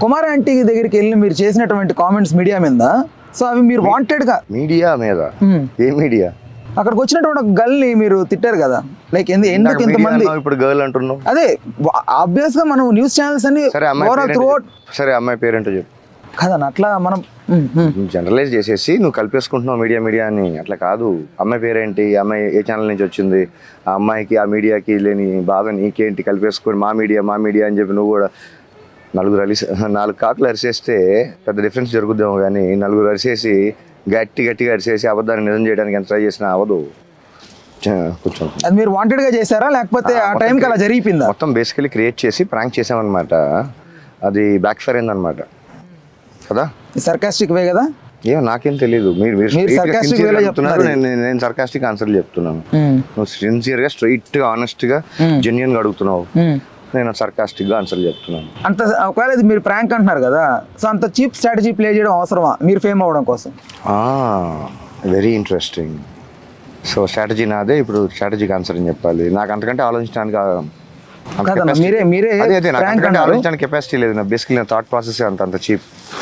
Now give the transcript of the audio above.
Kumar aunty దగ్గరికి వెళ్ళి మీరు చేసినటువంటి కామెంట్స్ మీడియా మీద, సో అవి మీరు వాంటెడ్గా మీడియా మీద ఏ మీడియా? అక్కడికి వచ్చినటువంటి ఒక గర్ల్ని మీరు తిట్టారు కదా, లైక్ ఎందుకు ఇంతమంది ఇప్పుడు గర్ల్ అంటున్నావు? అదే ఆబ్వియస్ గా మనం న్యూస్ ఛానల్స్ అన్ని సరే అమ్మాయి పేరేంటో చెప్పు కదన్న. అట్లా మనం జనరలైజ్ చేసేసి నువ్వు కలిపేసుకుంటున్నావు మీడియా అని. అట్లా కాదు. అమ్మాయి పేరేంటి, అమ్మాయి ఏ ఛానల్ నుంచి వచ్చింది, ఆ అమ్మాయికి ఆ మీడియాకి లేని బాధ నీకేంటి, కలిపేసుకొని మా మీడియా అని చెప్పి నువ్వు కూడా 4 కాకులు అరిసేస్తే పెద్ద డిఫరెన్స్ జరుగుద్దాము, కానీ 4 అరిసేసి గట్టిగా అరిసేసి అబద్ధాన్ని నిజం చేయడానికి ఎంత ట్రై చేసినా అవ్వదు. కొంచెం అది మీరు వాంటెడ్ గా చేశారా లేకపోతే ఆ టైంకి అలా జరిగిపోయిందా? మొత్తం బేసికలీ క్రియేట్ చేసి ప్రాంక్ చేసామన్నమాట. అది బ్యాక్ ఫైర్ అయిందన్నమాట కదా. సర్కాస్టిక్ వే కదా. ఏమో నాకేం తెలియదు. మీరు చెప్తున్నారు, నేను సర్కాస్టిక్ ఆన్సర్లు చెప్తున్నాను. నువ్వు సిన్సియర్ గా, స్ట్రైట్ గా, ఆనెస్ట్ గా, జెన్యున్ గా అడుగుతున్నావు. నేను సర్కాస్టిక్ గా ఆన్సర్ చెప్తున్నాను. అంత ఒకవేళ ఇది మీరు ప్రాంక్ అంటున్నారు కదా, సో అంత చీప్ స్ట్రాటజీ ప్లే చేయడం అవసరమా మీరు ఫేమ్ అవ్వడం కోసం? Very interesting. సో స్ట్రాటజీ నాదే. ఇప్పుడు స్ట్రాటజీకి ఆన్సర్ అని చెప్పాలి. నాకు అంతకంటే ఆలోచించడానికి మీరే ఆలోచించడానికి కెపాసిటీ లేదు. నా బేసికలీ నా థాట్ ప్రాసెస్ అంత చీప్.